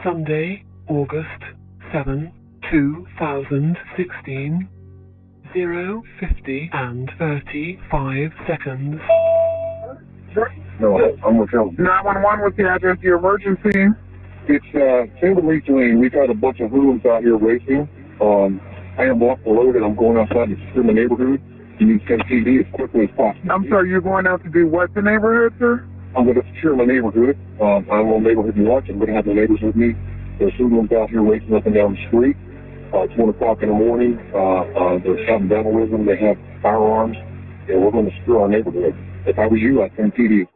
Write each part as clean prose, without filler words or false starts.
Sunday, August 7, 2016, 0:50 and 35 seconds. No, I'm with him. 911, what's the address of your emergency? It's Timberlake Lane. We've had a bunch of hoodlums out here racing. I am off the road and I'm going outside to secure my neighborhood. You need to send TV as quickly as possible. I'm sorry, you're going out to do what the neighborhood, sir? I'm going to secure my neighborhood. I don't know neighborhood you want. I'm going to have the neighbors with me. There's hoodlums out here racing up and down the street. It's 1 o'clock in the morning. They're shouting vandalism. They have firearms. And we're going to secure our neighborhood. If I were you, I'd send TV.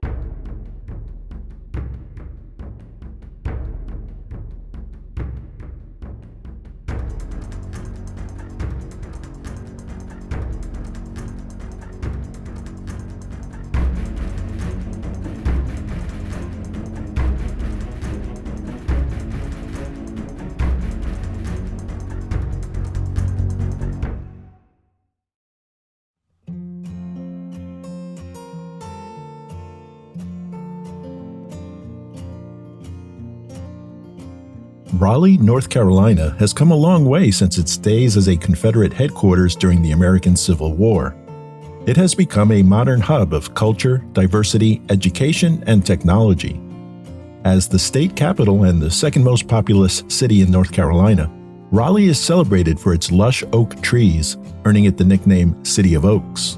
Raleigh, North Carolina has come a long way since its days as a Confederate headquarters during the American Civil War. It has become a modern hub of culture, diversity, education, and technology. As the state capital and the second most populous city in North Carolina, Raleigh is celebrated for its lush oak trees, earning it the nickname City of Oaks.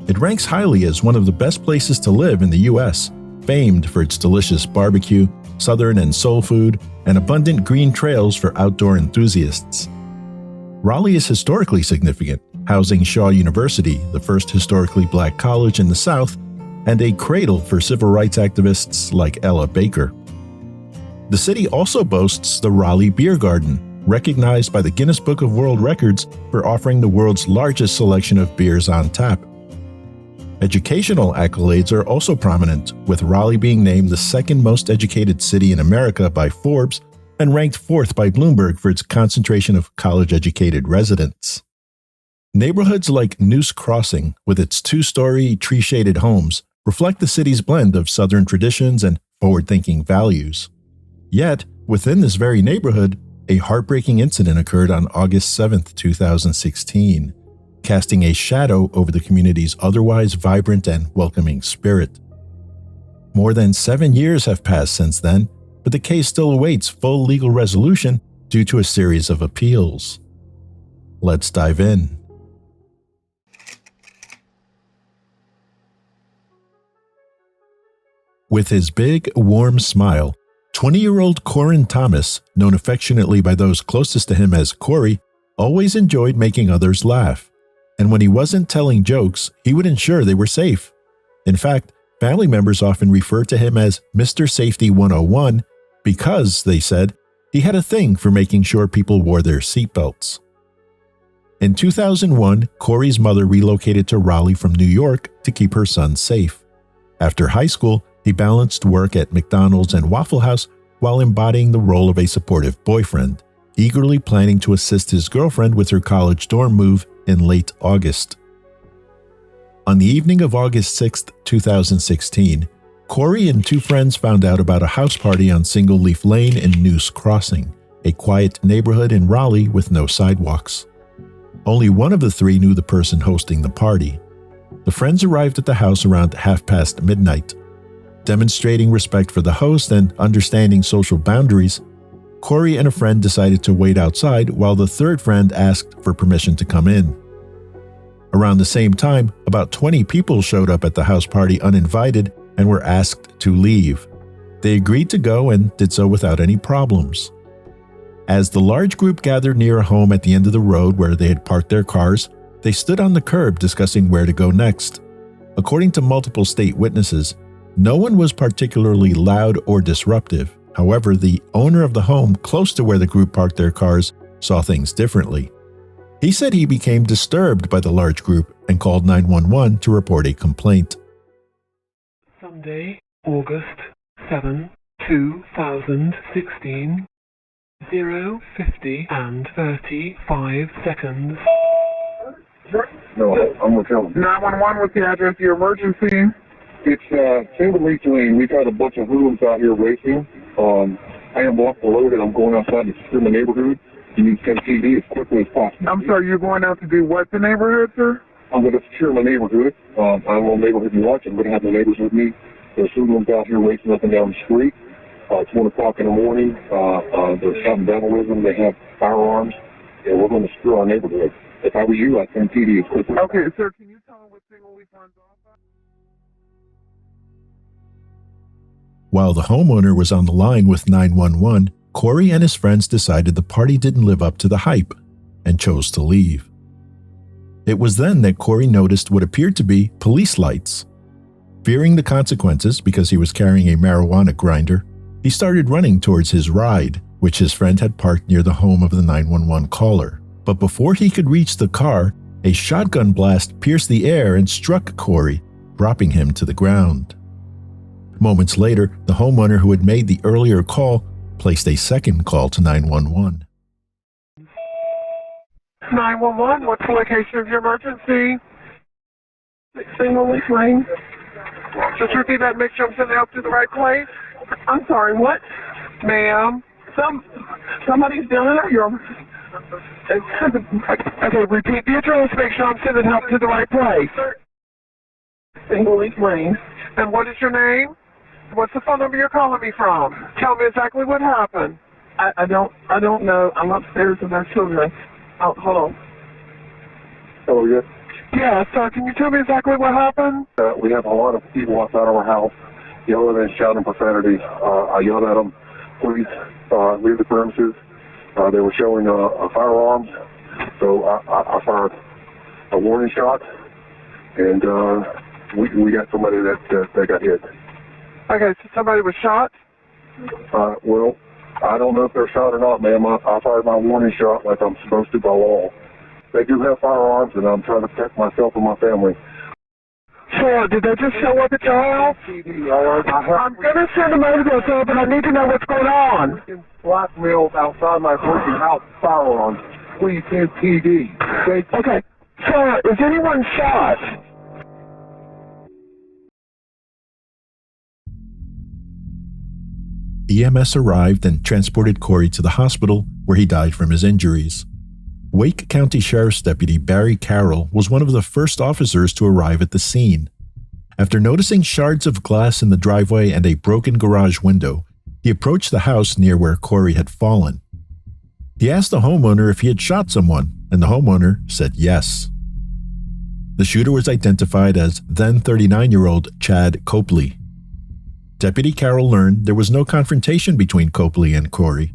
It ranks highly as one of the best places to live in the U.S., famed for its delicious barbecue, southern and soul food, and abundant green trails for outdoor enthusiasts. Raleigh is historically significant, housing Shaw University, the first historically black college in the South, and a cradle for civil rights activists like Ella Baker. The city also boasts the Raleigh Beer Garden, recognized by the Guinness Book of World Records for offering the world's largest selection of beers on tap. Educational accolades are also prominent, with Raleigh being named the second most educated city in America by Forbes and ranked fourth by Bloomberg for its concentration of college-educated residents. Neighborhoods like Noose Crossing, with its two-story, tree-shaded homes, reflect the city's blend of Southern traditions and forward-thinking values. Yet, within this very neighborhood, a heartbreaking incident occurred on August 7, 2016. Casting a shadow over the community's otherwise vibrant and welcoming spirit. More than 7 years have passed since then, but the case still awaits full legal resolution due to a series of appeals. Let's dive in. With his big, warm smile, 20-year-old Corin Thomas, known affectionately by those closest to him as Corey, always enjoyed making others laugh. And when he wasn't telling jokes, he would ensure they were safe. In fact, family members often refer to him as Mr. Safety 101 because, they said, he had a thing for making sure people wore their seatbelts. In 2001, Corey's mother relocated to Raleigh from New York to keep her son safe. After high school, he balanced work at McDonald's and Waffle House while embodying the role of a supportive boyfriend, eagerly planning to assist his girlfriend with her college dorm move in late August. On the evening of August 6, 2016, Corey and two friends found out about a house party on Single Leaf Lane in Noose Crossing, a quiet neighborhood in Raleigh with no sidewalks. Only one of the three knew the person hosting the party. The friends arrived at the house around midnight. Demonstrating respect for the host and understanding social boundaries, Corey and a friend decided to wait outside while the third friend asked for permission to come in. Around the same time, about 20 people showed up at the house party uninvited and were asked to leave. They agreed to go and did so without any problems. As the large group gathered near a home at the end of the road where they had parked their cars, they stood on the curb discussing where to go next. According to multiple state witnesses, no one was particularly loud or disruptive. However, the owner of the home close to where the group parked their cars saw things differently. He said he became disturbed by the large group and called 911 to report a complaint. Sunday, August 7, 2016, 0:50 and 35 seconds. No, I'm with him. 911, what's the address of your emergency? It's Timberlake Lane. We've had a bunch of hoodlums out here racing. I am off the road and I'm going outside to secure my neighborhood. You need to send PD as quickly as possible. I'm sorry, you're going out to do what the neighborhood, sir? I'm going to secure my neighborhood. I'm on neighborhood watch. I'm going to have my neighbors with me. There's hoodlums out here racing up and down the street. It's 1 o'clock in the morning. They're shouting vandalism. They have firearms. And we're going to secure our neighborhood. If I were you, I'd send PD as quickly as Okay, sir, can you tell me what single leaf runs off of? While the homeowner was on the line with 911, Corey and his friends decided the party didn't live up to the hype and chose to leave. It was then that Corey noticed what appeared to be police lights. Fearing the consequences because he was carrying a marijuana grinder, he started running towards his ride, which his friend had parked near the home of the 911 caller. But before he could reach the car, a shotgun blast pierced the air and struck Corey, dropping him to the ground. Moments later, the homeowner who had made the earlier call placed a second call to 911. 911, what's the location of your emergency? Single leaf lane. Just repeat that, make sure I'm sending help to the right place. I'm sorry, what? Ma'am. Somebody's doing it. Okay, repeat the address, make sure I'm sending help to the right place. Single leaf lane. And what is your name? What's the phone number you're calling me from? Tell me exactly what happened. I don't know. I'm upstairs with our children. Oh, hold on. Hello, yes. Yeah, so can you tell me exactly what happened? We have a lot of people outside of our house yelling and shouting profanity. I yelled at them, please leave the premises. They were showing a firearm, so I fired a warning shot, and we got somebody that got hit. Okay, so somebody was shot? Well, I don't know if they're shot or not, ma'am. I fired my warning shot like I'm supposed to by law. They do have firearms, and I'm trying to protect myself and my family. Sure, did they just show up at your house? I'm going to send them over there, sir, but I need to know what's going on. Blackmailed outside my freaking house, firearms. Please send PD. Okay, sir, is anyone shot? EMS arrived and transported Corey to the hospital where he died from his injuries. Wake County Sheriff's Deputy Barry Carroll was one of the first officers to arrive at the scene. After noticing shards of glass in the driveway and a broken garage window, he approached the house near where Corey had fallen. He asked the homeowner if he had shot someone, and the homeowner said yes. The shooter was identified as then 39-year-old Chad Copley. Deputy Carroll learned there was no confrontation between Copley and Corey.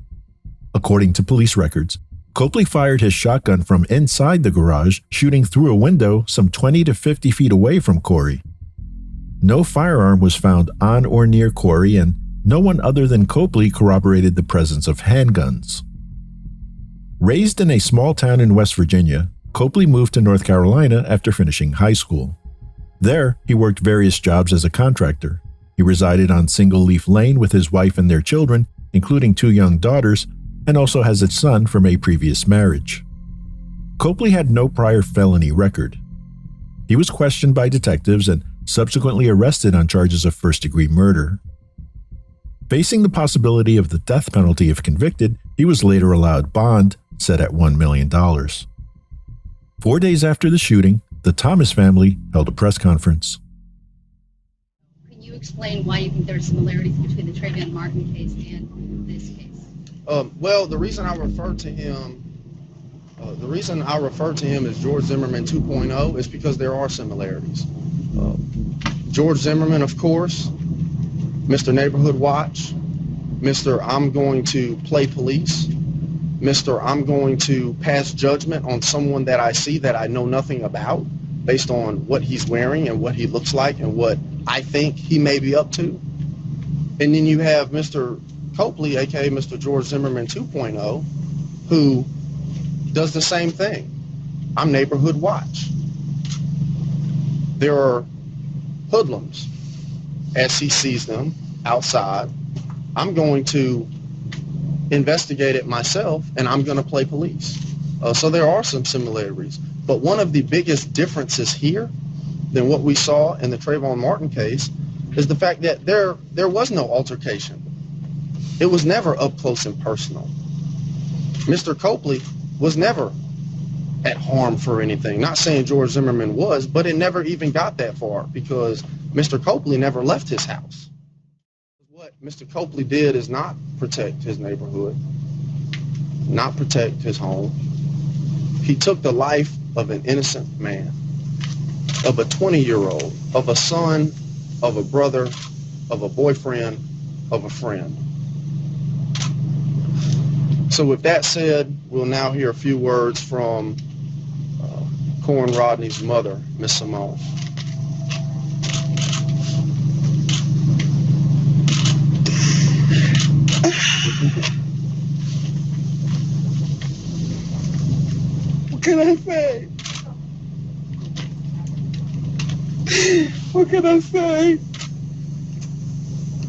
According to police records, Copley fired his shotgun from inside the garage, shooting through a window some 20 to 50 feet away from Corey. No firearm was found on or near Corey, and no one other than Copley corroborated the presence of handguns. Raised in a small town in West Virginia, Copley moved to North Carolina after finishing high school. There, he worked various jobs as a contractor. He resided on Single Leaf Lane with his wife and their children, including 2 young daughters, and also has a son from a previous marriage. Copley had no prior felony record. He was questioned by detectives and subsequently arrested on charges of first-degree murder. Facing the possibility of the death penalty if convicted, he was later allowed bond, set at $1 million. 4 days after the shooting, the Thomas family held a press conference. Can you explain why you think there are similarities between the Trayvon Martin case and this case? Well, the reason I refer to him as George Zimmerman 2.0 is because there are similarities. George Zimmerman, of course, Mr. Neighborhood Watch, Mr. I'm going to play police, Mr. I'm going to pass judgment on someone that I see that I know nothing about based on what he's wearing and what he looks like and what I think he may be up to. And then you have Mr. Copley, aka Mr. George Zimmerman 2.0, who does the same thing. I'm Neighborhood Watch. There are hoodlums, as he sees them outside. I'm going to investigate it myself, and I'm going to play police. So there are some similarities. But one of the biggest differences here than what we saw in the Trayvon Martin case is the fact that there was no altercation. It was never up close and personal. Mr. Copley was never at harm for anything. Not saying George Zimmerman was, but it never even got that far because Mr. Copley never left his house. What Mr. Copley did is not protect his neighborhood, not protect his home. He took the life of an innocent man, of a 20-year-old, of a son, of a brother, of a boyfriend, of a friend. So with that said, we'll now hear a few words from Corin Rodney's mother, Miss Simone. What can I say? What can I say?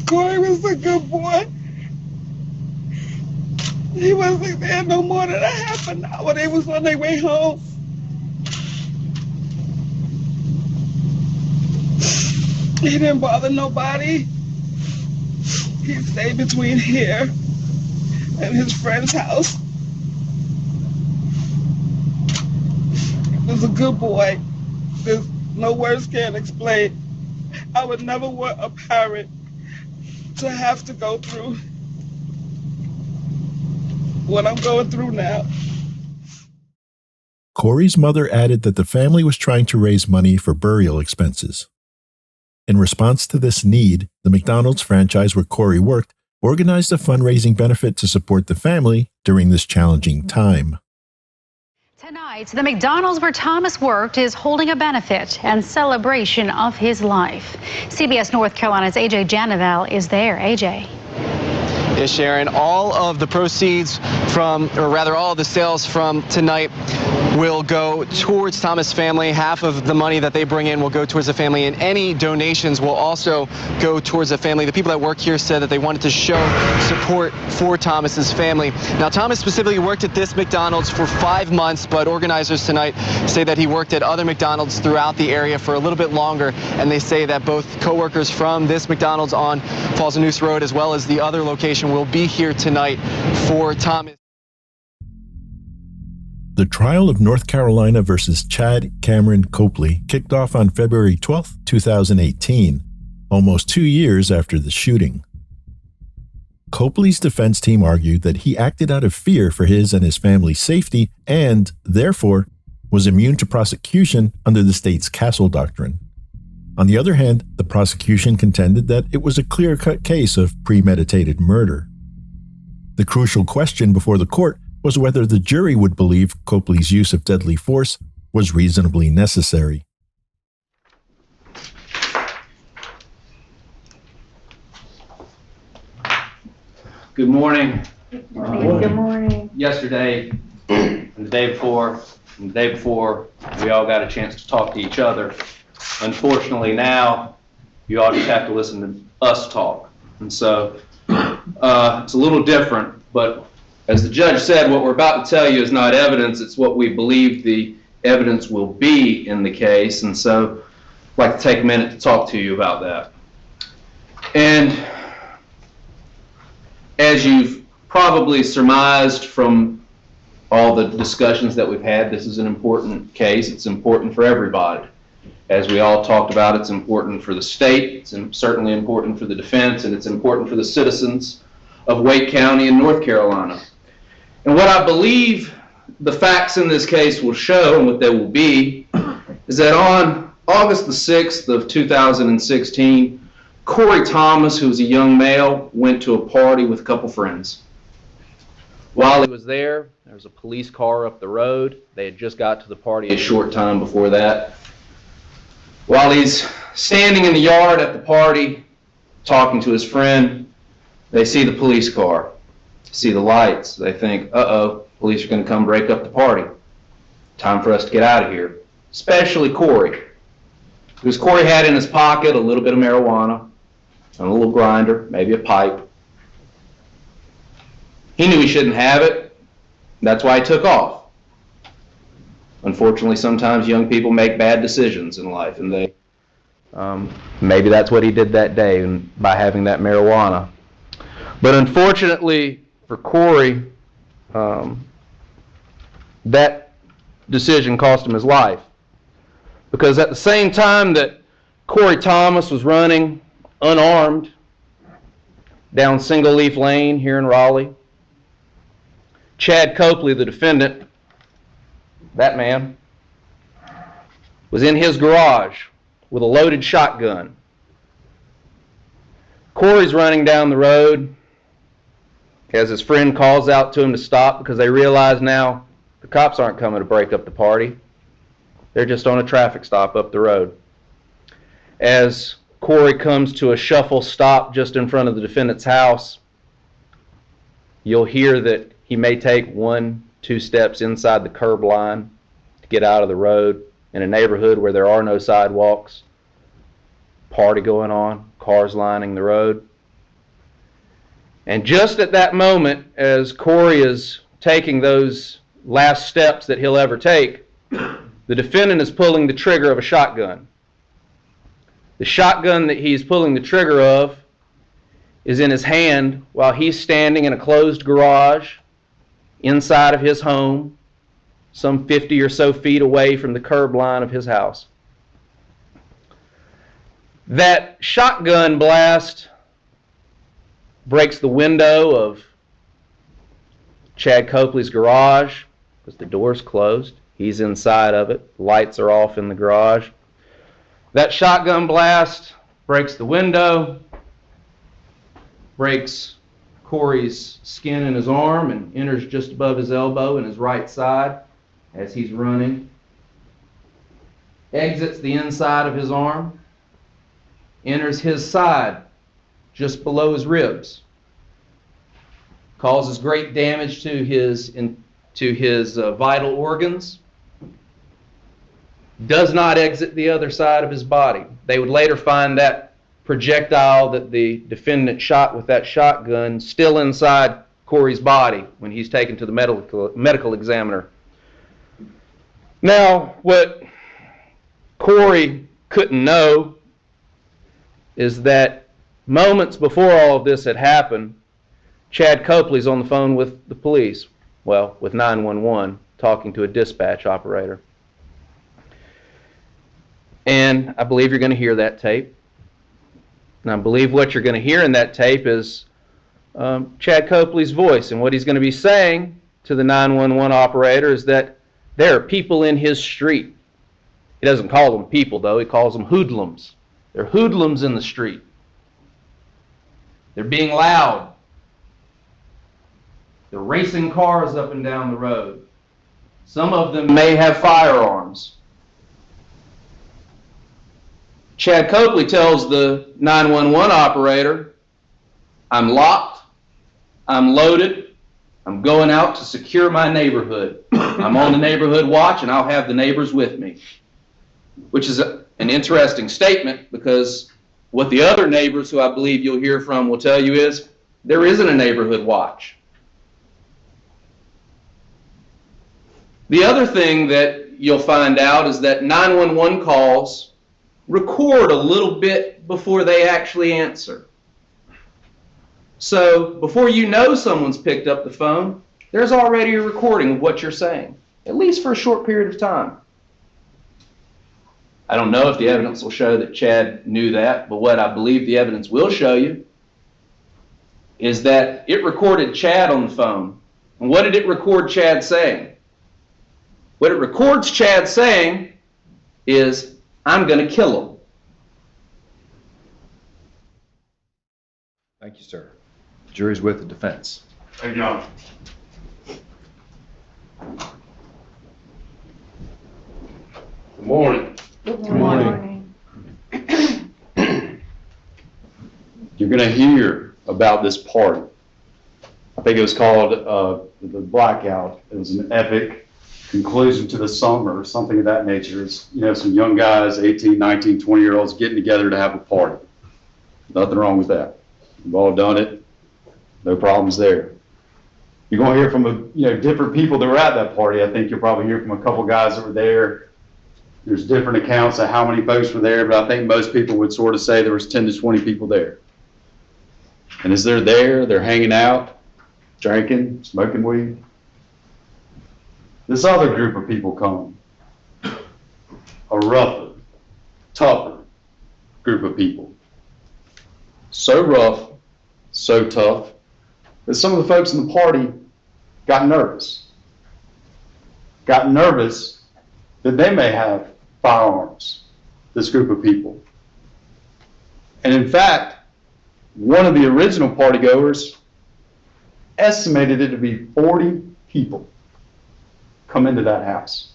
Corey was a good boy. He wasn't there no more than a half an hour. They was on their way home. He didn't bother nobody. He stayed between here and his friend's house. He was a good boy. There's no words can explain. I would never want a parent to have to go through what I'm going through now. Corey's mother added that the family was trying to raise money for burial expenses. In response to this need, the McDonald's franchise where Corey worked organized a fundraising benefit to support the family during this challenging time. Tonight, the McDonald's where Thomas worked is holding a benefit and celebration of his life. CBS North Carolina's AJ Janaval is there. AJ. Yes, Sharon, all of the proceeds from, or rather all of the sales from tonight will go towards Thomas' family. Half of the money that they bring in will go towards the family, and any donations will also go towards the family. The people that work here said that they wanted to show support for Thomas's family. Now, Thomas specifically worked at this McDonald's for 5 months, but organizers tonight say that he worked at other McDonald's throughout the area for a little bit longer, and they say that both co-workers from this McDonald's on Falls and Noose Road as well as the other location will be here tonight for Thomas. The trial of North Carolina versus Chad Cameron Copley kicked off on February 12, 2018, almost 2 years after the shooting. Copley's defense team argued that he acted out of fear for his and his family's safety and, therefore, was immune to prosecution under the state's Castle Doctrine. On the other hand, the prosecution contended that it was a clear-cut case of premeditated murder. The crucial question before the court was whether the jury would believe Copley's use of deadly force was reasonably necessary. Good morning. Good morning. Yesterday and the day before and the day before, we all got a chance to talk to each other. Unfortunately, now you all just have to listen to us talk. And so it's a little different, but as the judge said, what we're about to tell you is not evidence, it's what we believe the evidence will be in the case. And so I'd like to take a minute to talk to you about that. And as you've probably surmised from all the discussions that we've had, this is an important case. It's important for everybody. As we all talked about, it's important for the state, it's certainly important for the defense, and it's important for the citizens of Wake County in North Carolina. And what I believe the facts in this case will show, and what they will be, is that on August the 6th of 2016, Corey Thomas, who was a young male, went to a party with a couple friends. While he was there was a police car up the road. They had just got to the party a short time before that. While he's standing in the yard at the party, talking to his friend, they see the police car, see the lights. They think, uh-oh, police are going to come break up the party. Time for us to get out of here. Especially Corey. Because Corey had in his pocket a little bit of marijuana, and a little grinder, maybe a pipe. He knew he shouldn't have it. That's why he took off. Unfortunately, sometimes young people make bad decisions in life, and they maybe that's what he did that day by having that marijuana. But unfortunately for Corey, that decision cost him his life. Because at the same time that Corey Thomas was running unarmed down Single Leaf Lane here in Raleigh, Chad Copley, the defendant, that man, was in his garage with a loaded shotgun. Corey's running down the road as his friend calls out to him to stop because they realize now the cops aren't coming to break up the party. They're just on a traffic stop up the road. As Corey comes to a shuffle stop just in front of the defendant's house, you'll hear that he may take 1-2 steps inside the curb line to get out of the road in a neighborhood where there are no sidewalks, party going on, cars lining the road. And just at that moment, as Corey is taking those last steps that he'll ever take, the defendant is pulling the trigger of a shotgun. The shotgun that he's pulling the trigger of is in his hand while he's standing in a closed garage inside of his home, some 50 or so feet away from the curb line of his house. That shotgun blast breaks the window of Chad Copley's garage because the door's closed. He's inside of it. Lights are off in the garage. That shotgun blast breaks the window, breaks Corey's skin in his arm and enters just above his elbow in his right side as he's running. Exits the inside of his arm, enters his side just below his ribs, causes great damage to his vital organs, does not exit the other side of his body. They would later find that projectile that the defendant shot with that shotgun still inside Corey's body when he's taken to the medical examiner. Now, what Corey couldn't know is that moments before all of this had happened, Chad Copley's on the phone with the police, well, with 911, talking to a dispatch operator. And I believe you're going to hear that tape. And I believe what you're going to hear in that tape is Chad Copley's voice. And what he's going to be saying to the 911 operator is that there are people in his street. He doesn't call them people, though. He calls them hoodlums. There are hoodlums in the street. They're being loud. They're racing cars up and down the road. Some of them may have firearms. Chad Copley tells the 911 operator, I'm locked, I'm loaded, I'm going out to secure my neighborhood. I'm on the neighborhood watch and I'll have the neighbors with me. Which is an interesting statement because what the other neighbors who I believe you'll hear from will tell you is there isn't a neighborhood watch. The other thing that you'll find out is that 911 calls record a little bit before they actually answer. So before you know someone's picked up the phone, there's already a recording of what you're saying, at least for a short period of time. I don't know if the evidence will show that Chad knew that, but what I believe the evidence will show you is that it recorded Chad on the phone. And what did it record Chad saying? What it records Chad saying is, I'm going to kill him. Thank you, sir. The jury's with the defense. Hey, John. Good morning. Good morning. You're going to hear about this party. I think it was called the Blackout. It was an epic conclusion to the summer, something of that nature. It's, you know, some young guys, 18, 19, 20-year-olds getting together to have a party. Nothing wrong with that. We've all done it. No problems there. You're going to hear from different people that were at that party. I think you'll probably hear from a couple guys that were there. There's different accounts of how many folks were there, but I think most people would sort of say there was 10 to 20 people there. And as they're there, they're hanging out, drinking, smoking weed. This other group of people come, a rougher, tougher group of people. So rough, so tough, that some of the folks in the party got nervous. Got nervous that they may have firearms, this group of people. And in fact, one of the original partygoers estimated it to be 40 people come into that house.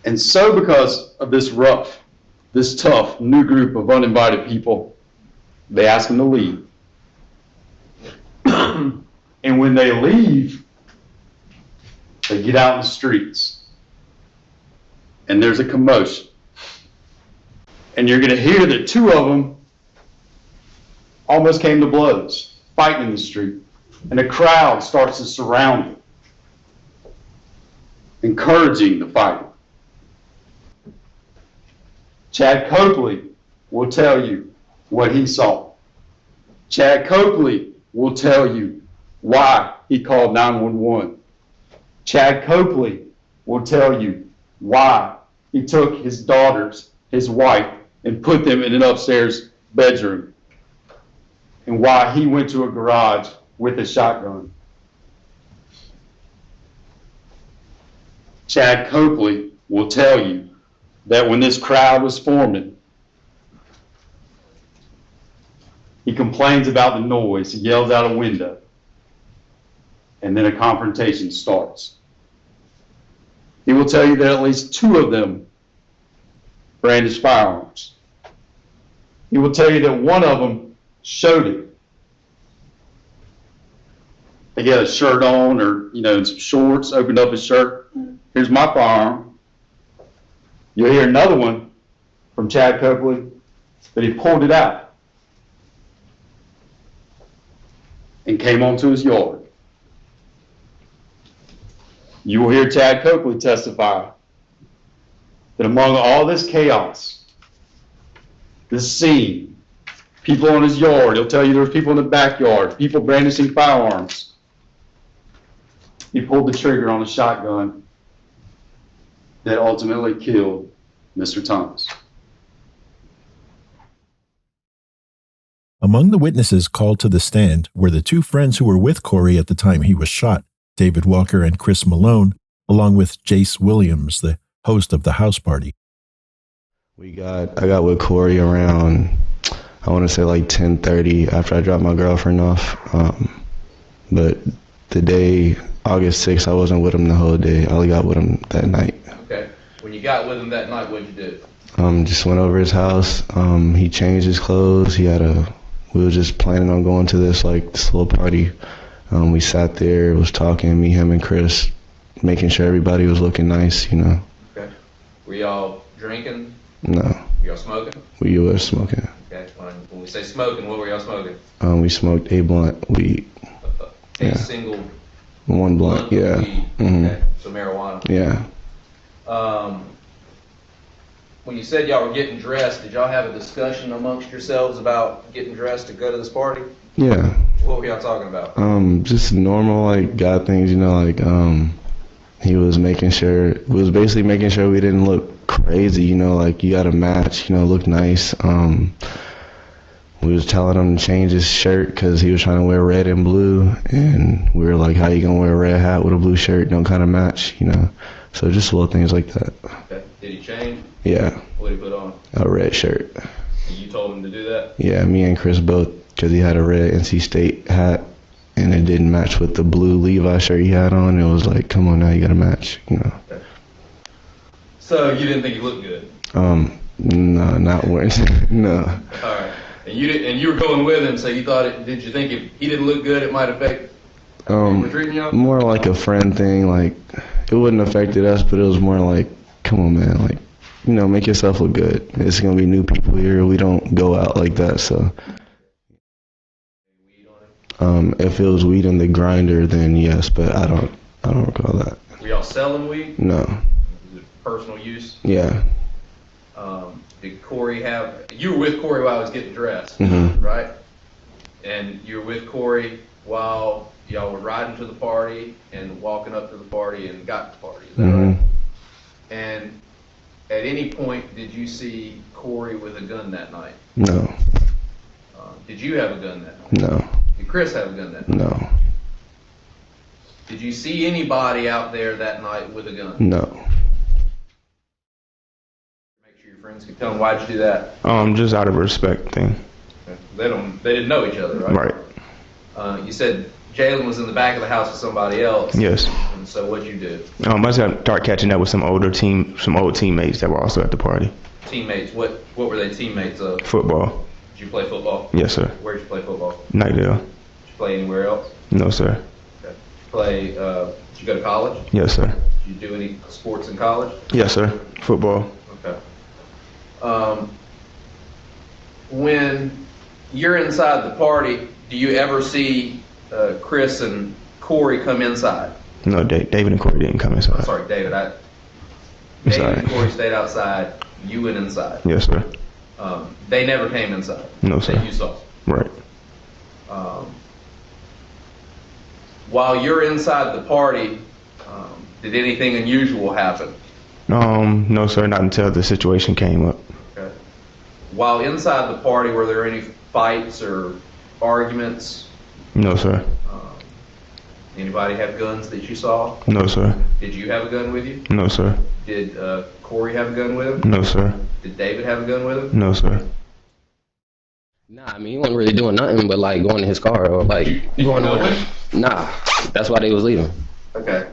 And so because of this rough, this tough new group of uninvited people, they ask them to leave. And when they leave, they get out in the streets. And there's a commotion. And you're going to hear that two of them almost came to blows, fighting in the street. And a crowd starts to surround them, encouraging the fight. Chad Copley will tell you what he saw. Chad Copley will tell you why he called 911. Chad Copley will tell you why he took his daughters, his wife, and put them in an upstairs bedroom, and why he went to a garage with a shotgun. Chad Copley will tell you that when this crowd was forming, he complains about the noise, he yells out a window, and then a confrontation starts. He will tell you that at least two of them brandished firearms. He will tell you that one of them showed it. He had a shirt on, or some shorts, opened up his shirt. Here's my firearm. You'll hear another one from Chad Copley that he pulled it out and came onto his yard. You will hear Chad Copley testify that among all this chaos, this scene, people in his yard, he'll tell you there was people in the backyard, people brandishing firearms. He pulled the trigger on a shotgun that ultimately killed Mr. Thomas. Among the witnesses called to the stand were the two friends who were with Corey at the time he was shot, David Walker and Chris Malone, along with Jace Williams, the host of the house party. I got with Corey around, I want to say like 10:30 after I dropped my girlfriend off. But the day, August 6th, I wasn't with him the whole day. I only got with him that night. Okay. When you got with him that night, what did you do? Just went over his house. He changed his clothes. We were just planning on going to this little party. We sat there, was talking, me, him, and Chris, making sure everybody was looking nice, Okay. Were y'all drinking? No. Were y'all smoking? We were smoking. Okay. When we say smoking, what were y'all smoking? We smoked a blunt weed. A single one blunt, yeah. Weed. Mm-hmm. Okay. So marijuana. Yeah. When you said y'all were getting dressed, did y'all have a discussion amongst yourselves about getting dressed to go to this party? Yeah. What were y'all talking about? Just normal guy things, he was basically making sure we didn't look crazy, you gotta match, look nice. We was telling him to change his shirt because he was trying to wear red and blue, and we were like, how you gonna wear a red hat with a blue shirt? Don't kind of match, So just little things like that. Okay. Did he change? Yeah. What did he put on? A red shirt. And you told him to do that? Yeah, me and Chris both, because he had a red NC State hat, and it didn't match with the blue Levi shirt he had on. It was like, come on now, you gotta match, Okay. So you didn't think he looked good? No, not wearing. No. All right. And you were going with him, so did you think if he didn't look good, it might affect how people were treating y'all? More like a friend thing. It wouldn't have affected us, but it was more like, come on, man, make yourself look good. It's gonna be new people here. We don't go out like that, so. If it was weed in the grinder, then yes, but I don't recall that. Were y'all selling weed? No. Was it personal use? Yeah. Did Corey you were with Corey while I was getting dressed, Mm-hmm. right? And you're with Corey while y'all were riding to the party and walking up to the party and got to the party. Is that right? And at any point, did you see Corey with a gun that night? No. Did you have a gun that night? No. Did Chris have a gun that night? No. Did you see anybody out there that night with a gun? No. Make sure your friends can tell them, why'd you do that? Just out of respect thing. Okay. They didn't know each other, right? Right. You said Jalen was in the back of the house with somebody else. Yes. And so what'd you do? I just got start catching up with some old teammates that were also at the party. Teammates? What were they teammates of? Football. Did you play football? Yes, sir. Where'd you play football? Nightdale. Did you play anywhere else? No, sir. Okay. Did you go to college? Yes, sir. Did you do any sports in college? Yes, sir. Football. Okay. When you're inside the party, do you ever see Chris and Corey come inside? No, David and Corey didn't come inside. I'm sorry, David. David and Corey stayed outside. You went inside. Yes, sir. They never came inside. No, sir. That you saw. Right. While you're inside the party, did anything unusual happen? No, sir. Not until the situation came up. Okay. While inside the party, were there any fights or arguments? No, sir. Anybody have guns that you saw? No, sir. Did you have a gun with you? No, sir. Did Corey have a gun with him? No, sir. Did David have a gun with him? No, sir. Nah, I mean, he wasn't really doing nothing but like going to his car or like going on. Nah, that's why they was leaving. Okay.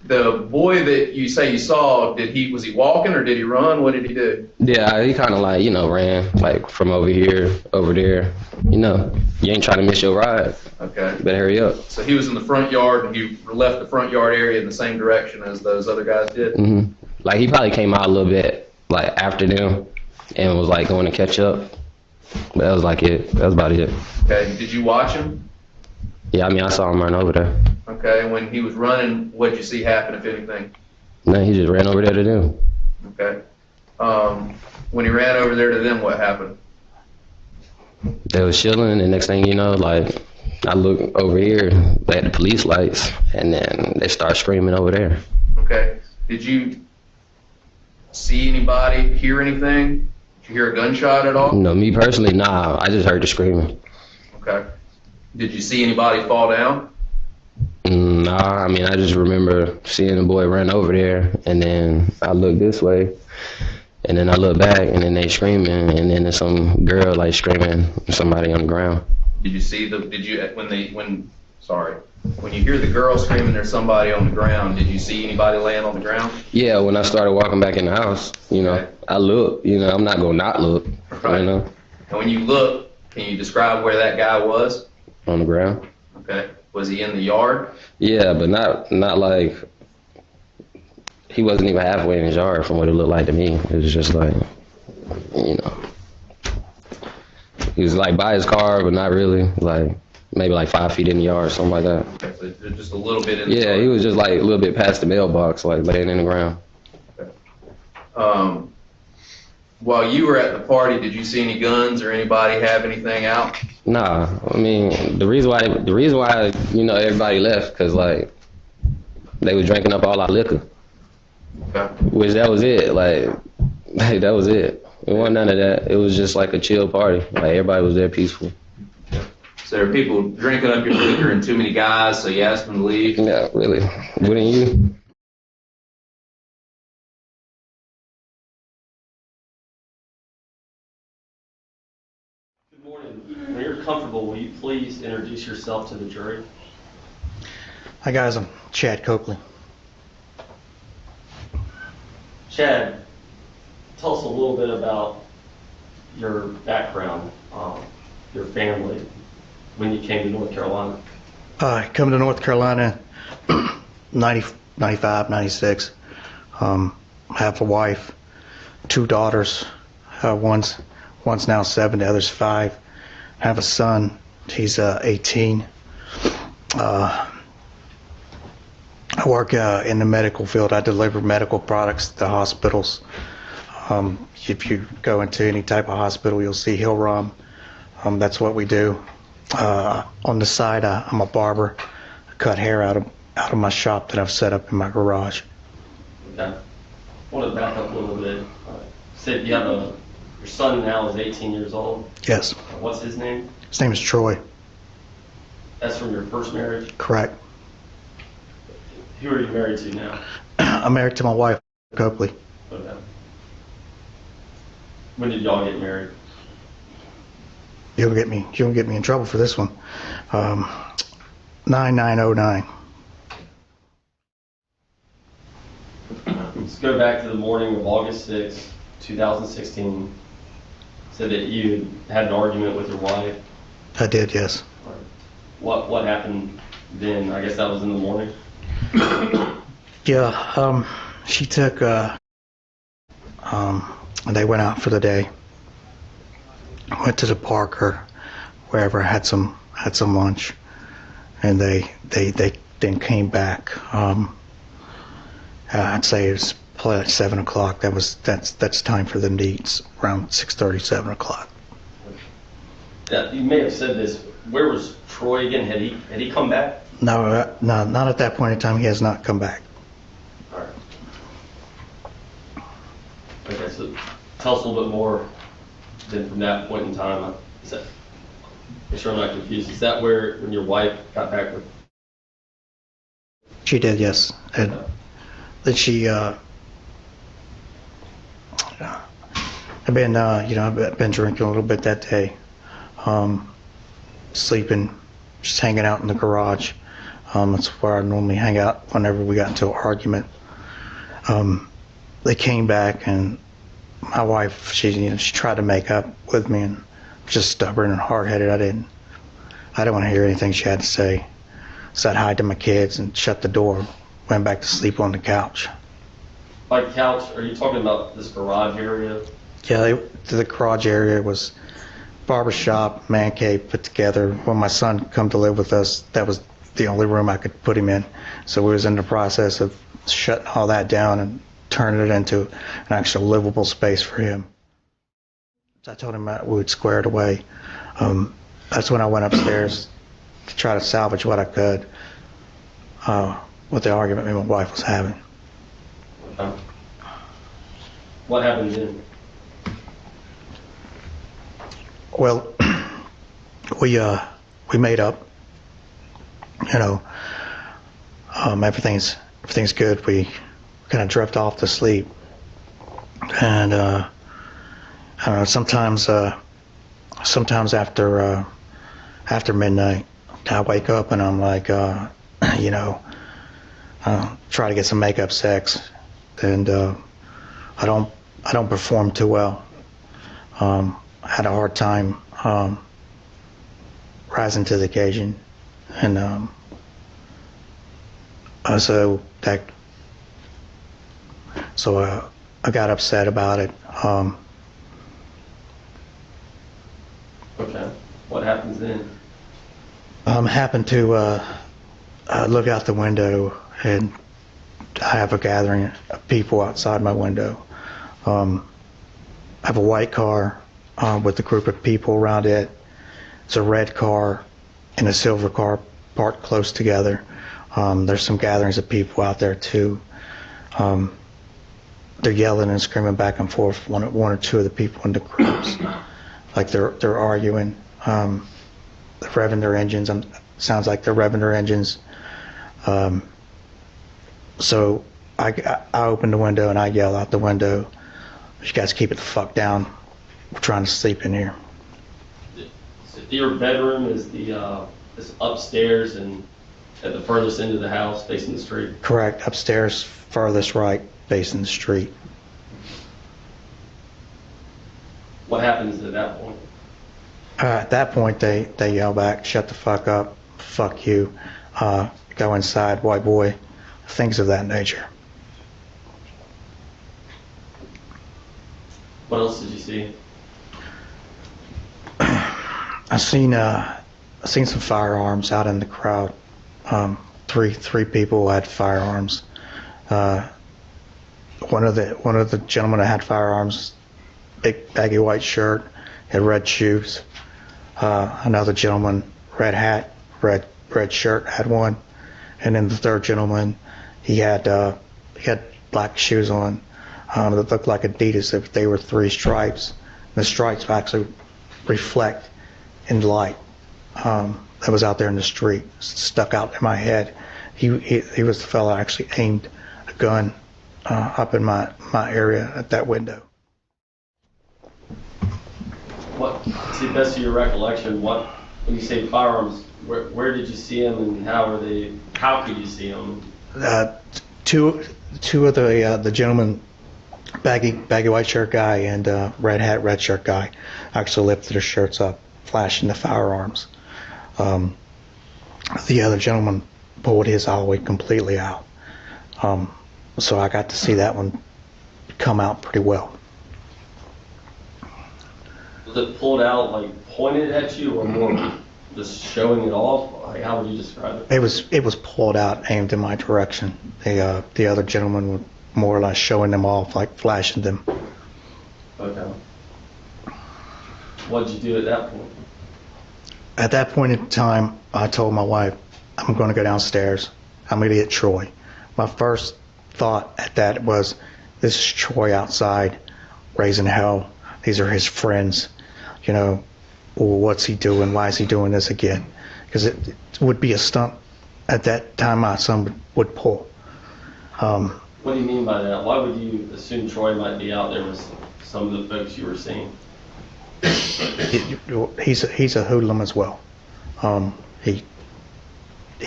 The boy that you say you saw, was he walking or did he run? What did he do? Yeah, he kind of like, ran like from over here, over there. You ain't trying to miss your ride. Okay. You better hurry up. So he was in the front yard and he left the front yard area in the same direction as those other guys did? Mm-hmm. Like he probably came out a little bit like after them and was like going to catch up. But that was like it. That was about it. Okay. Did you watch him? Yeah, I mean, I saw him run over there. Okay. And when he was running, what did you see happen, if anything? No, he just ran over there to them. Okay. When he ran over there to them, what happened? They was chilling, and next thing you know, like, I look over here, they had the police lights, and then they start screaming over there. Okay. Did you see anybody, hear anything? Did you hear a gunshot at all? No, me personally, nah. I just heard the screaming. Okay. Did you see anybody fall down? Nah, I mean, I just remember seeing the boy run over there, and then I looked this way, and then I look back, and then they screaming, and then there's some girl like screaming, somebody on the ground. Did you see when you hear the girl screaming there's somebody on the ground, did you see anybody laying on the ground? Yeah, when I started walking back in the house, Okay. I looked, I'm not gonna not look, Right. And when you look, can you describe where that guy was? On the ground. Okay. Was he in the yard? Yeah, but not like, he wasn't even halfway in his yard from what it looked like to me. It was just like, he was like by his car, but not really, like maybe like 5 feet in the yard, something like that. Okay, so just a little bit in the Yeah, yard. he was just like a little bit past the mailbox, like laying in the ground. Okay. While you were at the party, did you see any guns or anybody have anything out? Nah, I mean, the reason why, everybody left, because, like, they was drinking up all our liquor. Okay. Which that was it, like, that was it. It wasn't none of that. It was just like a chill party. Like, everybody was there peaceful. So there were people drinking up your liquor and too many guys, so you asked them to leave? Yeah, really. Wouldn't you? When you're comfortable, will you please introduce yourself to the jury? Hi guys, I'm Chad Copley. Chad, tell us a little bit about your background, your family, when you came to North Carolina. I come to North Carolina 95, 96. I have a wife, 2 daughters. One's now 7, the other's 5. I have a son. He's 18. I work in the medical field. I deliver medical products to hospitals. If you go into any type of hospital, you'll see Hillrom. That's what we do. On the side, I'm a barber. I cut hair out of my shop that I've set up in my garage. Okay. I want to back up a little bit. Said you have your son now is 18 years old. Yes. What's his name? His name is Troy. That's from your first marriage? Correct. Who are you married to now? I'm married to my wife, Copley. Okay. When did y'all get married? You'll get me in trouble for this one. 9909. Let's go back to the morning of August 6, 2016. Said that you had an argument with your wife. I did, yes. What happened then? I guess that was in the morning. Yeah, she took, they went out for the day. Went to the park or wherever, had some lunch, and they then came back. I'd say it was probably like 7 o'clock. That's time for them to eat, around 6:30, 7 o'clock. You may have said this. Where was Troy again? Had he come back? No, not at that point in time. He has not come back. All right. Okay, so tell us a little bit more than from that point in time. Make sure I'm not confused. Is that when your wife got back with? She did, yes. And then she, I've been drinking a little bit that day, sleeping, just hanging out in the garage. That's where I normally hang out whenever we got into an argument. They came back, and my wife, she tried to make up with me, and just stubborn and hard-headed. I didn't want to hear anything she had to say. Said hi to my kids and shut the door. Went back to sleep on the couch. By couch, are you talking about this garage area? Yeah, the garage area was barbershop, man cave put together. When my son come to live with us, that was the only room I could put him in. So we was in the process of shutting all that down and turning it into an actual livable space for him. So I told him that we would square it away. That's when I went upstairs to try to salvage what I could with the argument me and my wife was having. What happened then? Well, we made up. Everything's good. We kind of drift off to sleep, and I don't know. Sometimes after midnight, I wake up and I'm like, try to get some makeup sex, and I don't perform too well. I had a hard time rising to the occasion, and so I got upset about it. Okay. What happens then? Happened to look out the window, and I have a gathering of people outside my window. I have a white car with a group of people around it. It's a red car and a silver car parked close together. There's some gatherings of people out there too. They're yelling and screaming back and forth. One or two of the people in the groups, like they're arguing. They're revving their engines. Sounds like they're revving their engines. So I open the window and I yell out the window, "You guys keep it the fuck down. We're trying to sleep in here." So your bedroom is is upstairs and at the furthest end of the house, facing the street? Correct. Upstairs, furthest right, facing the street. What happens at that point? At that point, they yell back, "Shut the fuck up, fuck you, go inside, white boy," things of that nature. What else did you see? I seen some firearms out in the crowd. Three people had firearms. One of the gentlemen that had firearms, big baggy white shirt, had red shoes. Another gentleman red hat, red shirt had one, and then the third gentleman, he had black shoes on that looked like Adidas if they were 3 stripes. The stripes actually reflect in light that was out there in the street, stuck out in my head. He was the fellow that actually aimed a gun up in my area at that window. What, to the best of your recollection, when you say firearms, where did you see them and how could you see them? Two of the gentlemen, baggy white shirt guy and red hat, red shirt guy, actually lifted their shirts up, flashing the firearms. The other gentleman pulled his all the way completely out. So I got to see that one come out pretty well. Was it pulled out, like pointed at you, or more just showing it off? Like, how would you describe it? It was pulled out, aimed in my direction. The other gentleman was more or less showing them off, like flashing them. Okay. What did you do at that point? At that point in time, I told my wife, I'm going to go downstairs. I'm going to get Troy. My first thought at that was, this is Troy outside, raising hell. These are his friends. You know, what's he doing? Why is he doing this again? Because it would be a stunt at that time my son would pull. What do you mean by that? Why would you assume Troy might be out there with some of the folks you were seeing? He's a hoodlum as well. He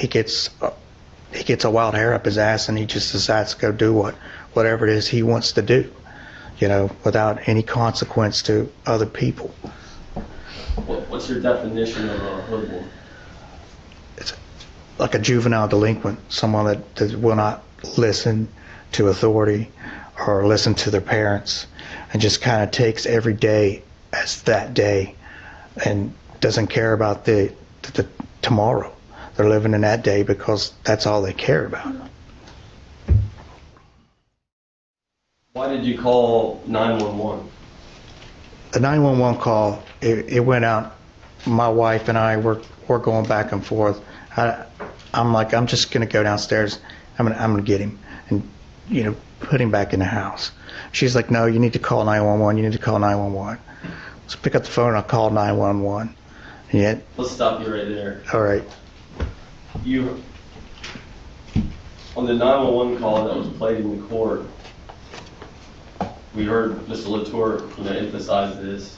gets a wild hair up his ass, and he just decides to go do whatever it is he wants to do, you know, without any consequence to other people. What's your definition of a hoodlum? It's like a juvenile delinquent, someone that will not listen to authority or listen to their parents, and just kind of takes every day as that day and doesn't care about the tomorrow. They're living in that day because that's all they care about. Why did you call 911? The 911 call, it went out. My wife and I were going back and forth. I'm like, I'm just gonna go downstairs. I'm gonna get him and, you know, put him back in the house. She's like, no, you need to call 911. You need to call 911. So pick up the phone and I called 911. Yeah. Let's stop you right there. All right. You, on the 911 call that was played in the court, we heard Mr. Latour, emphasize this.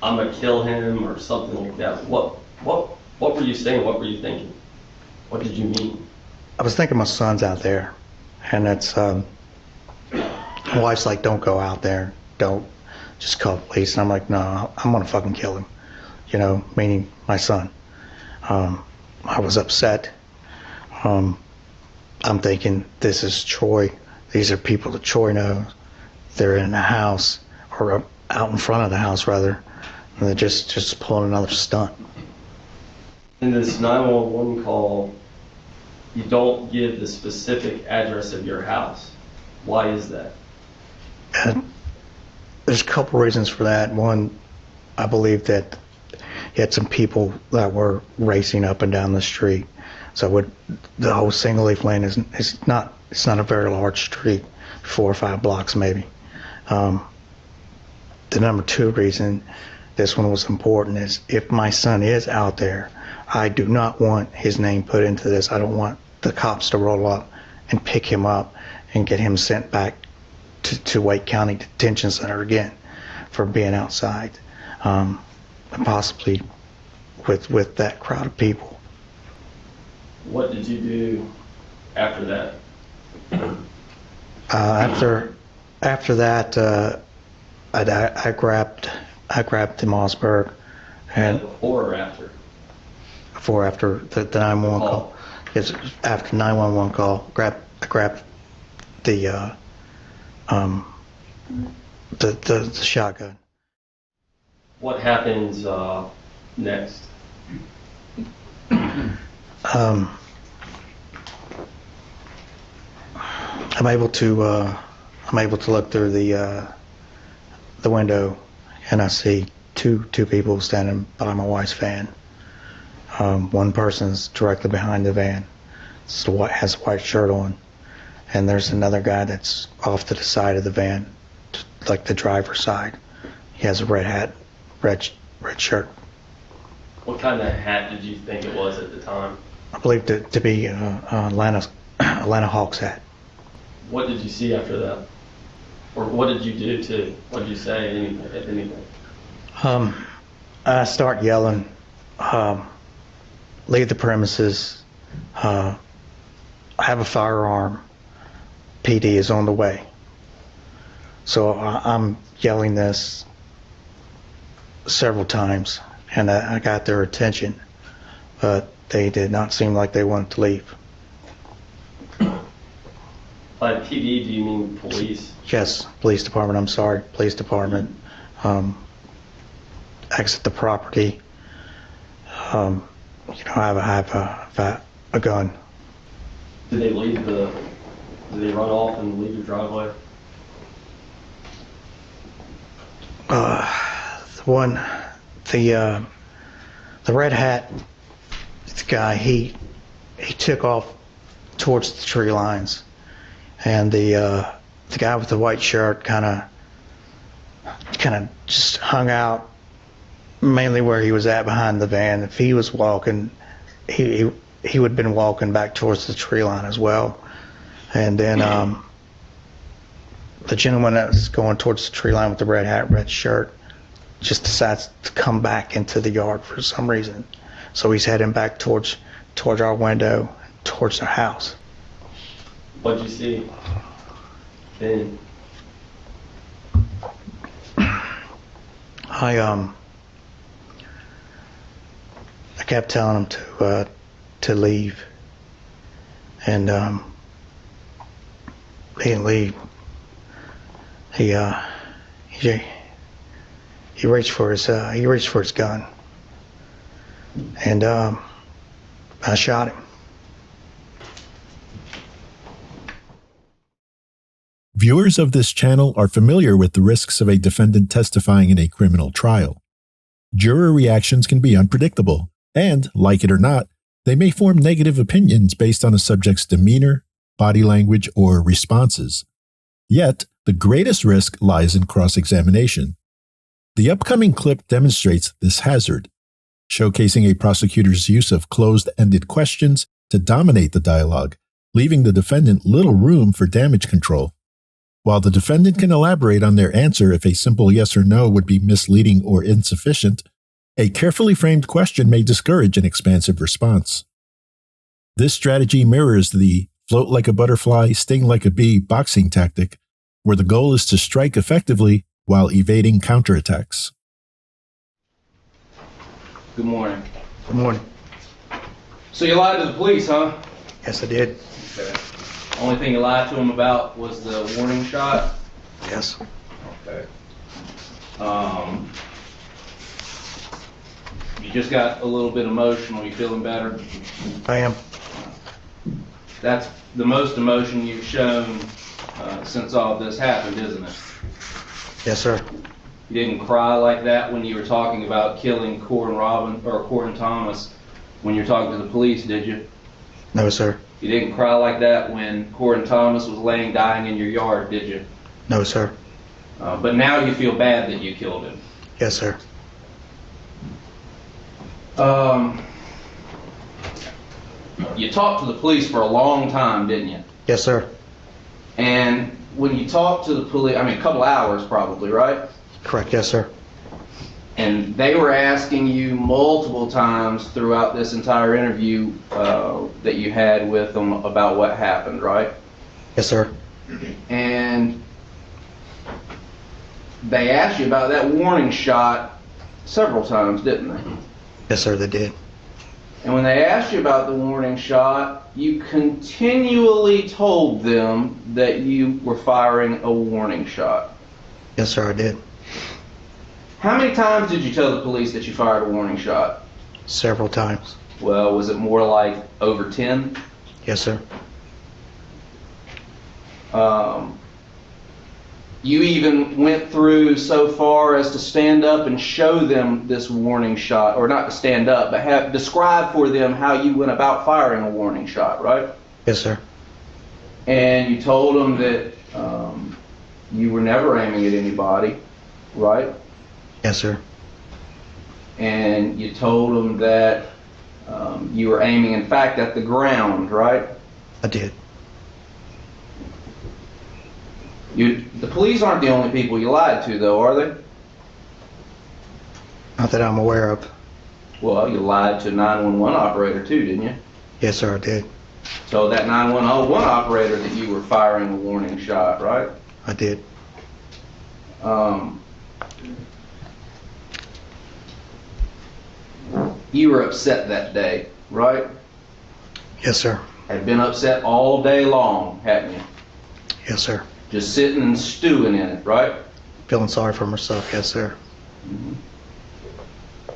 I'm gonna kill him or something like that. What were you saying? What were you thinking? What did you mean? I was thinking my son's out there, and that's my wife's like, don't go out there. Don't, just call the police. And I'm like, no, I'm gonna fucking kill him. You know, meaning my son. I was upset. I'm thinking, this is Troy. These are people that Troy knows. They're in the house, or out in front of the house rather, and they're just pulling another stunt. In this 911 call, you don't give the specific address of your house. Why is that? There's a couple reasons for that. One, I believe that you had some people that were racing up and down the street. So the whole single leaf lane it's not a very large street, 4 or 5 blocks maybe. The number 2 reason this one was important is, if my son is out there, I do not want his name put into this. I don't want the cops to roll up and pick him up and get him sent back to Wake County Detention Center again for being outside, and possibly with that crowd of people. What did you do after that? After that, I grabbed the Mossberg, and before or after? Before, after the 911 call. It's after 911 call. I grabbed the shotgun. What happens next? I'm able to look through the window, and I see two people standing by my wife's van. One person's directly behind the van. Has a white shirt on, and there's another guy that's off to the side of the van, like the driver's side. He has a red hat, red shirt. What kind of hat did you think it was at the time? I believe to be Atlanta Hawks hat. What did you see after that? Or what did you do what did you say, anything? I start yelling, leave the premises, I have a firearm, PD is on the way. So I'm yelling this several times, and I got their attention, but they did not seem like they wanted to leave. By PD, do you mean police? Yes, police department, I'm sorry, police department. Exit the property. I have a gun. Did they run off and leave your driveway? The red hat guy, he took off towards the tree lines, and the guy with the white shirt kind of just hung out mainly where he was at behind the van. If he was walking, he would have been walking back towards the tree line as well. And then the gentleman that was going towards the tree line with the red hat, red shirt, just decides to come back into the yard for some reason. So he's heading back towards our window, towards the house. What'd you see then? I kept telling him to leave, and he didn't leave. He reached for his gun, and I shot him. Viewers of this channel are familiar with the risks of a defendant testifying in a criminal trial. Juror reactions can be unpredictable, and, like it or not, they may form negative opinions based on a subject's demeanor, body language, or responses. Yet, the greatest risk lies in cross-examination. The upcoming clip demonstrates this hazard, showcasing a prosecutor's use of closed-ended questions to dominate the dialogue, leaving the defendant little room for damage control. While the defendant can elaborate on their answer if a simple yes or no would be misleading or insufficient, a carefully framed question may discourage an expansive response. This strategy mirrors the float like a butterfly, sting like a bee boxing tactic, where the goal is to strike effectively while evading counterattacks. Good morning. Good morning. So you lied to the police, huh? Yes, I did. Okay. Only thing you lied to them about was the warning shot? Yes. Okay. You just got a little bit emotional. You feeling better? I am. That's the most emotion you've shown since all this happened, isn't it? Yes, sir. You didn't cry like that when you were talking about killing Corin Thomas when you're talking to the police, did you? No, sir. You didn't cry like that when Corin Thomas was laying dying in your yard, did you? No, sir. But now you feel bad that you killed him. Yes, sir. You talked to the police for a long time, didn't you? Yes, sir. And when you talked to the police, a couple hours probably, right? Correct, yes, sir. And they were asking you multiple times throughout this entire interview that you had with them about what happened, right? Yes, sir. And they asked you about that warning shot several times, didn't they? Yes, sir, they did. And when they asked you about the warning shot, you continually told them that you were firing a warning shot. Yes, sir, I did. How many times did you tell the police that you fired a warning shot? Several times. Well, was it more like over 10? Yes, sir. you even went through so far as to stand up and show them this warning shot, or not to stand up, but describe for them how you went about firing a warning shot, right? Yes, sir. And you told them that you were never aiming at anybody, right? Yes, sir. And you told them that you were aiming, in fact, at the ground, right? I did. The police aren't the only people you lied to, though, are they? Not that I'm aware of. Well, you lied to a 911 operator, too, didn't you? Yes, sir, I did. So that 911 operator that you were firing a warning shot, right? I did. You were upset that day, right? Yes, sir. Had been upset all day long, hadn't you? Yes, sir. Just sitting and stewing in it, right? Feeling sorry for myself. Yes, sir.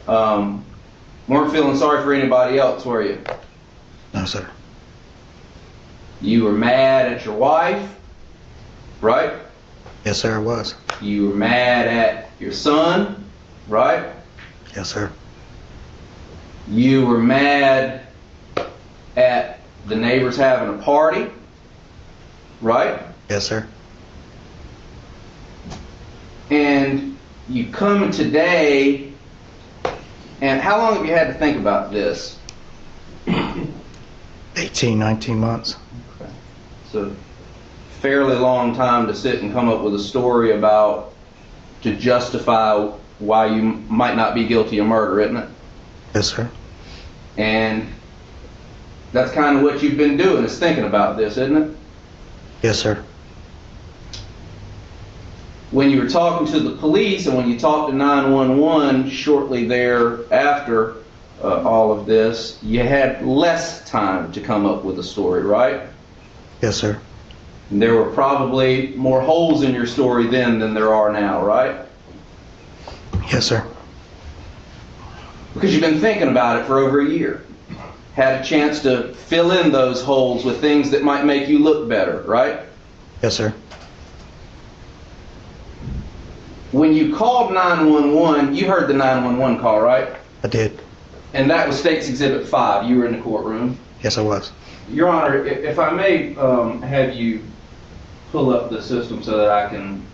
Weren't feeling sorry for anybody else, were you? No, sir. You were mad at your wife, right? Yes, sir, I was. You were mad at your son, right? Yes, sir. You were mad at the neighbors having a party, right? Yes, sir. And you come today, and how long have you had to think about this? 18, 19 months. Okay. It's a fairly long time to sit and come up with a story about, to justify why you might not be guilty of murder, isn't it? Yes, sir. And that's kind of what you've been doing, is thinking about this, isn't it? Yes, sir. When you were talking to the police and when you talked to 911 shortly thereafter all of this, you had less time to come up with a story, right? Yes, sir. And there were probably more holes in your story then than there are now, right? Yes, sir. Because you've been thinking about it for over a year. Had a chance to fill in those holes with things that might make you look better, right? Yes, sir. When you called 911, you heard the 911 call, right? I did. And that was State's Exhibit 5. You were in the courtroom. Yes, I was. Your Honor, if I may have you pull up the system so that I can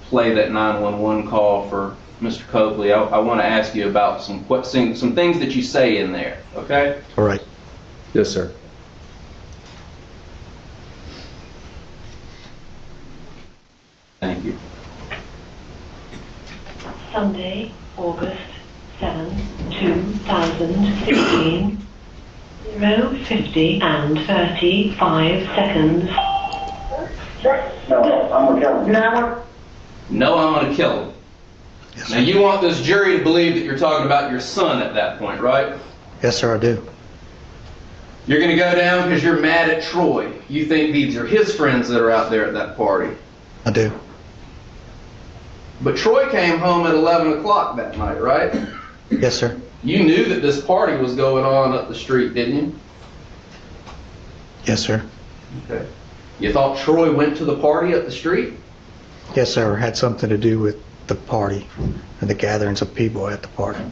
play that 911 call for Mr. Copley, I want to ask you about some things that you say in there, okay? All right. Yes, sir. Thank you. Sunday, August 7, 2016, 0:50 and 35 seconds. No, I'm gonna kill him. No, I'm going to kill him. Yes, Now, sir. you want this jury to believe that you're talking about your son at that point, right? Yes, sir, I do. You're going to go down because you're mad at Troy. You think these are his friends that are out there at that party. I do. But Troy came home at 11 o'clock that night, right? Yes, sir. You knew that this party was going on up the street, didn't you? Yes, sir. Okay. You thought Troy went to the party up the street? Yes, sir. Had something to do with the party and the gatherings of people at the party.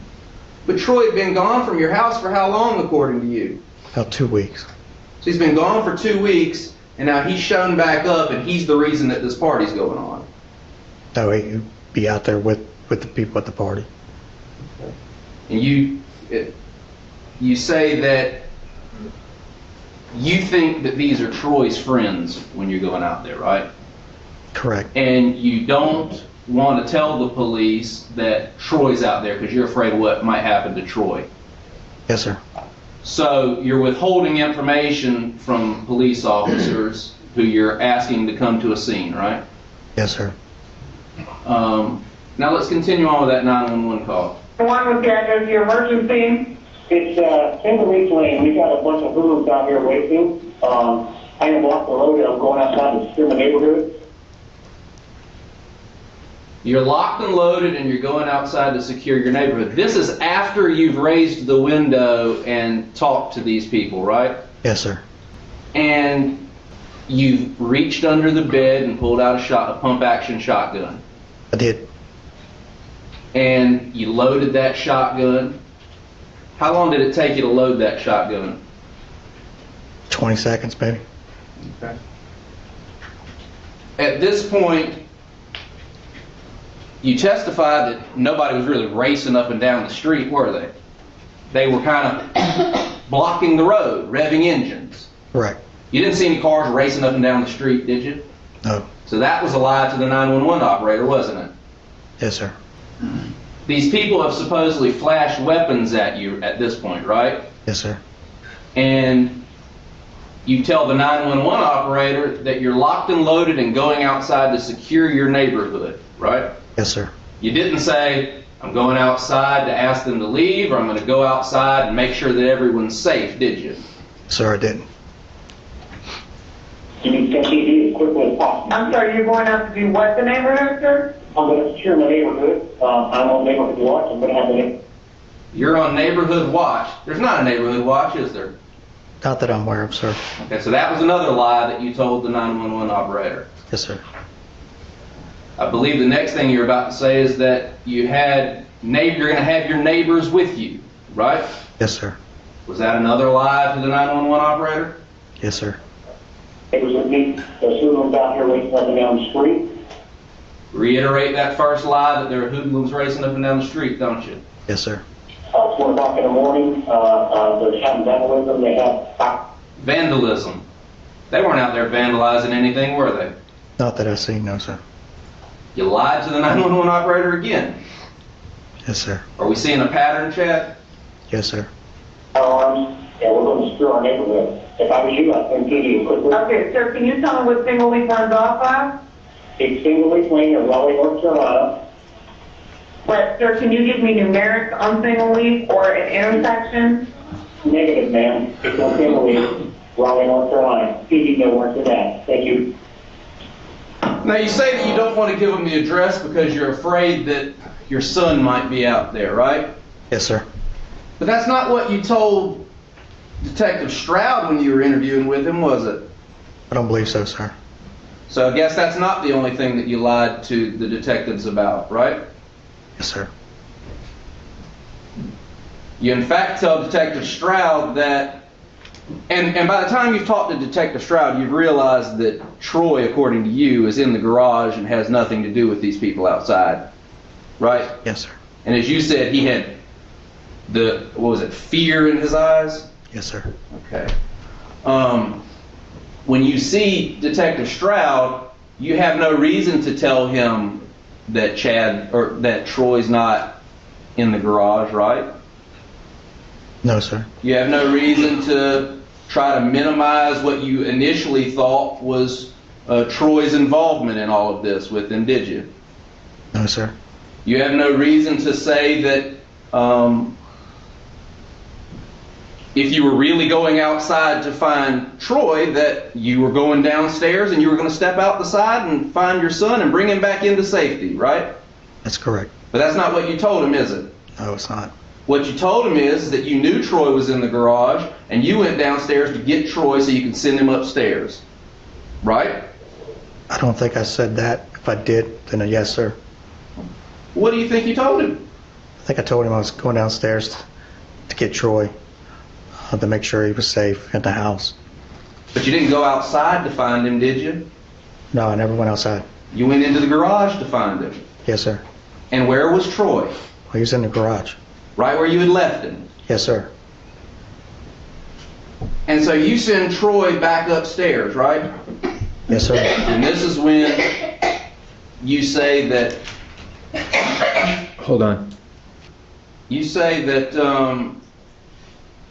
But Troy had been gone from your house for how long, according to you? About 2 weeks. So he's been gone for 2 weeks, and now he's shown back up, and he's the reason that this party's going on. That way you'd be out there with the people at the party. And you say that you think that these are Troy's friends when you're going out there, right? Correct. And you don't want to tell the police that Troy's out there because you're afraid of what might happen to Troy. Yes, sir. So you're withholding information from police officers who you're asking to come to a scene, right? Yes, sir. Now let's continue on with that 911 call. The one with the address of your emergency? It's Timberlake Lane. We've got a bunch of hoodlums out here waiting. I am off the road and I'm going outside to secure my neighborhood. You're locked and loaded and you're going outside to secure your neighborhood. This is after you've raised the window and talked to these people, right? Yes, sir. And You've reached under the bed and pulled out a pump-action shotgun. I did. And you loaded that shotgun. How long did it take you to load that shotgun? 20 seconds, maybe. Okay. At this point, you testified that nobody was really racing up and down the street, were they? They were kind of blocking the road, revving engines. Correct. You didn't see any cars racing up and down the street, did you? No. So that was a lie to the 911 operator, wasn't it? Yes, sir. These people have supposedly flashed weapons at you at this point, right? Yes, sir. And you tell the 911 operator that you're locked and loaded and going outside to secure your neighborhood, right? Yes, sir. You didn't say, I'm going outside to ask them to leave, or I'm going to go outside and make sure that everyone's safe, did you? Sir, I didn't. You can get TV as quickly as possible. I'm sorry, you're going out to do what the neighborhood, sir? I'm going to secure my neighborhood. I'm on neighborhood watch. I'm going to have a... You're on neighborhood watch. There's not a neighborhood watch, is there? Not that I'm aware of, sir. Okay, so that was another lie that you told the 911 operator. Yes, sir. I believe the next thing you're about to say is that you're going to have your neighbors with you, right? Yes, sir. Was that another lie to the 911 operator? Yes, sir. It was with me. There's hoodlums out here racing up and down the street. Reiterate that first lie that there are hoodlums racing up and down the street, don't you? Yes, sir. 4 o'clock in the morning, they're shouting vandalism. They have... Vandalism. They weren't out there vandalizing anything, were they? Not that I've seen, no, sir. You lied to the 911 operator again. Yes, sir. Are we seeing a pattern, Chad? Yes, sir. Firearms, and we're going to secure our neighborhood. If I was you, I'd send TV as quickly. Okay, sir, can you tell me what single leaf runs off of? It's single leaf lane in Raleigh, North Carolina. But, sir, can you give me numerics on single leaf or an intersection? Negative, ma'am. It's on single leaf, Raleigh, North Carolina. TV nowhere to that. Thank you. Now, you say that you don't want to give them the address because you're afraid that your son might be out there, right? Yes, sir. But that's not what you told Detective Stroud when you were interviewing with him, was it? I don't believe so, sir. So I guess that's not the only thing that you lied to the detectives about, right? Yes, sir. You in fact tell Detective Stroud that, and by the time you've talked to Detective Stroud, you've realized that Troy, according to you, is in the garage and has nothing to do with these people outside, right? Yes, sir. And as you said, he had fear in his eyes? Yes, sir. Okay. When you see Detective Stroud, you have no reason to tell him that that Troy's not in the garage, right? No, sir. You have no reason to try to minimize what you initially thought was Troy's involvement in all of this with him, did you? No, sir. You have no reason to say that if you were really going outside to find Troy, that you were going downstairs and you were going to step out the side and find your son and bring him back into safety, right? That's correct. But that's not what you told him, is it? No, it's not. What you told him is that you knew Troy was in the garage and you went downstairs to get Troy so you could send him upstairs, right? I don't think I said that. If I did, then a yes, sir. What do you think you told him? I think I told him I was going downstairs to get Troy, to make sure he was safe at the house. But you didn't go outside to find him, did you? No, I never went outside. You went into the garage to find him. Yes, sir. And where was Troy? Well, he was in the garage. Right where you had left him? Yes, sir. And so you send Troy back upstairs, right? Yes, sir. And this is when you say that... Hold on. You say that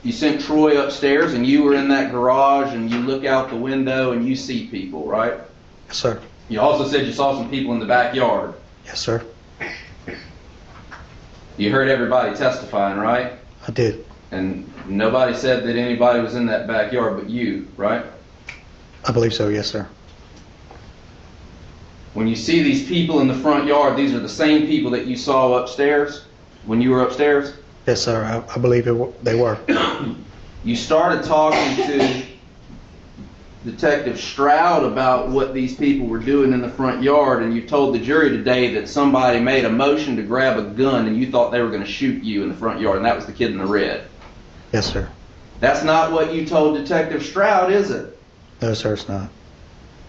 you sent Troy upstairs and you were in that garage and you look out the window and you see people, right? Yes, sir. You also said you saw some people in the backyard. Yes, sir. You heard everybody testifying, right? I did. And nobody said that anybody was in that backyard but you, right? I believe so, yes, sir. When you see these people in the front yard, these are the same people that you saw upstairs when you were upstairs? Yes, sir. I believe they were. You started talking to Detective Stroud about what these people were doing in the front yard, and you told the jury today that somebody made a motion to grab a gun and you thought they were going to shoot you in the front yard, and that was the kid in the red. Yes, sir. That's not what you told Detective Stroud, is it? No, sir, it's not.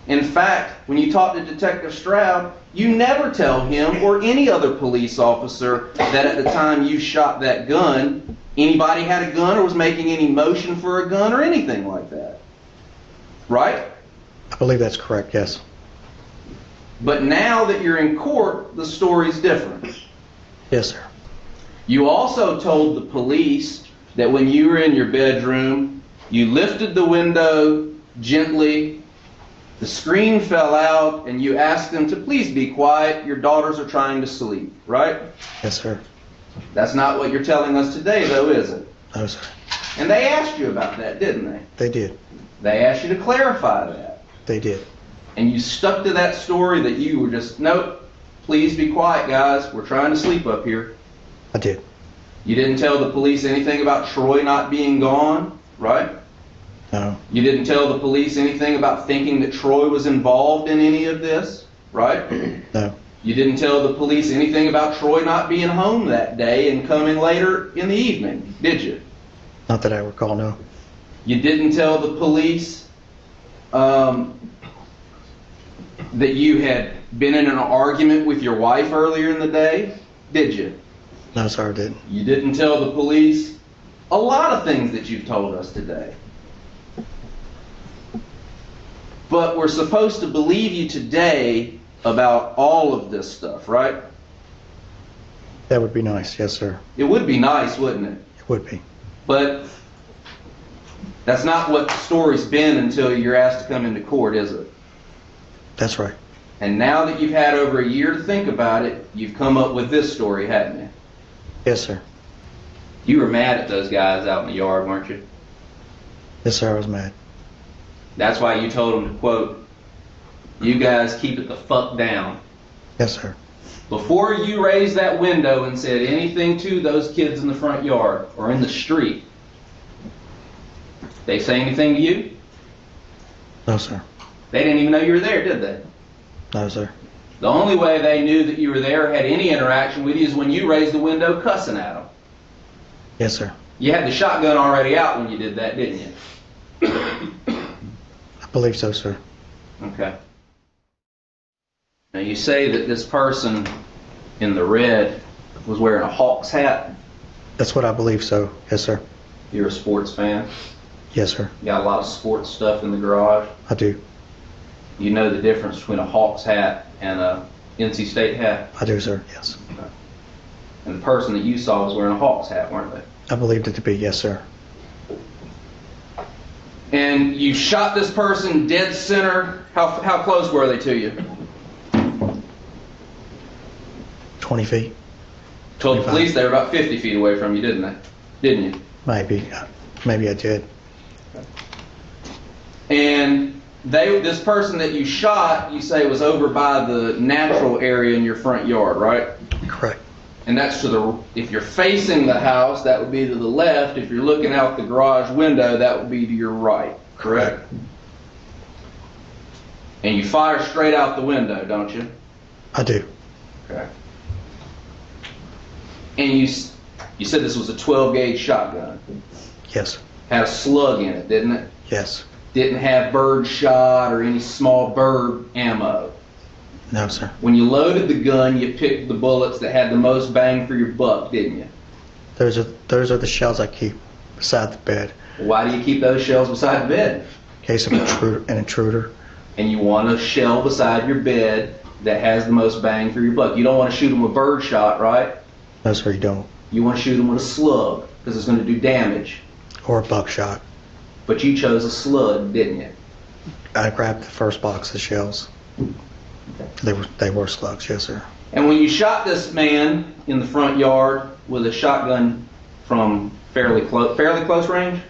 In fact, when you talk to Detective Stroud, you never tell him or any other police officer that at the time you shot that gun, anybody had a gun or was making any motion for a gun or anything like that. Right? I believe that's correct, yes. But now that you're in court, the story's different. Yes, sir. You also told the police that when you were in your bedroom, you lifted the window gently, the screen fell out, and you asked them to please be quiet, your daughters are trying to sleep, right? Yes, sir. That's not what you're telling us today, though, is it? No, sir. And they asked you about that, didn't they? They did. They asked you to clarify that. They did. And you stuck to that story that you were just, nope, please be quiet, guys. We're trying to sleep up here. I did. You didn't tell the police anything about Troy not being gone, right? No. You didn't tell the police anything about thinking that Troy was involved in any of this, right? No. You didn't tell the police anything about Troy not being home that day and coming later in the evening, did you? Not that I recall, no. You didn't tell the police that you had been in an argument with your wife earlier in the day, did you? No, sir, I didn't. You didn't tell the police a lot of things that you've told us today. But we're supposed to believe you today about all of this stuff, right? That would be nice, yes, sir. It would be nice, wouldn't it? It would be. But that's not what the story's been until you're asked to come into court, is it? That's right. And now that you've had over a year to think about it, you've come up with this story, haven't you? Yes, sir. You were mad at those guys out in the yard, weren't you? Yes, sir, I was mad. That's why you told them to, quote, you guys keep it the fuck down. Yes, sir. Before you raised that window and said anything to those kids in the front yard or in the street, they say anything to you? No, sir. They didn't even know you were there, did they? No, sir. The only way they knew that you were there, had any interaction with you, is when you raised the window cussing at them. Yes, sir. You had the shotgun already out when you did that, didn't you? I believe so, sir. Okay. Now you say that this person in the red was wearing a Hawks hat. That's what I believe, so. Yes, sir. You're a sports fan? Yes, sir. You got a lot of sports stuff in the garage? I do. You know the difference between a Hawks hat and a NC State hat? I do, sir, yes. Okay. And the person that you saw was wearing a Hawks hat, weren't they? I believed it to be, yes, sir. And you shot this person dead center. How close were they to you? 20 feet. Told the police they were about 50 feet away from you, didn't they? Didn't you? Maybe. Maybe I did. And this person that you shot, you say was over by the natural area in your front yard, right? Correct. And that's to the, if you're facing the house, that would be to the left. If you're looking out the garage window, that would be to your right, correct? And you fire straight out the window, don't you? I do. Okay. And you said this was a 12-gauge shotgun. Yes. Had a slug in it, didn't it? Yes. Didn't have bird shot or any small bird ammo. No, sir. When you loaded the gun, you picked the bullets that had the most bang for your buck, didn't you? Those are the shells I keep beside the bed. Why do you keep those shells beside the bed? In case of an intruder. And you want a shell beside your bed that has the most bang for your buck. You don't want to shoot them with bird shot, right? No, sir, you don't. You want to shoot them with a slug because it's going to do damage. Or a buckshot. But you chose a slug, didn't you? I grabbed the first box of shells. They were slugs, yes, sir. And when you shot this man in the front yard with a shotgun from fairly close range,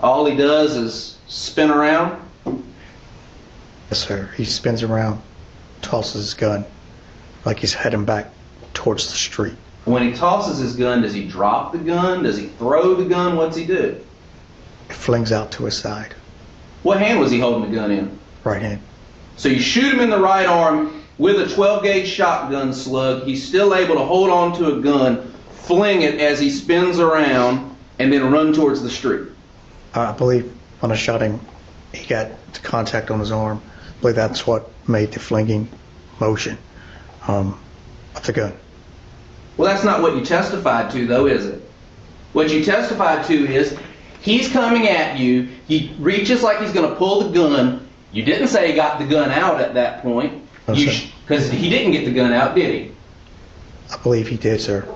all he does is spin around? Yes, sir. He spins around, tosses his gun like he's heading back towards the street. When he tosses his gun, does he drop the gun? Does he throw the gun? What's he do? flings out to his side. What hand was he holding the gun in? Right hand. So you shoot him in the right arm with a 12-gauge shotgun slug. He's still able to hold on to a gun, fling it as he spins around, and then run towards the street. I believe when I shot him, he got contact on his arm. I believe that's what made the flinging motion of the gun. Well, that's not what you testified to, though, is it? What you testified to is he's coming at you. He reaches like he's going to pull the gun. You didn't say he got the gun out at that point, because he didn't get the gun out, did he? I believe he did, sir.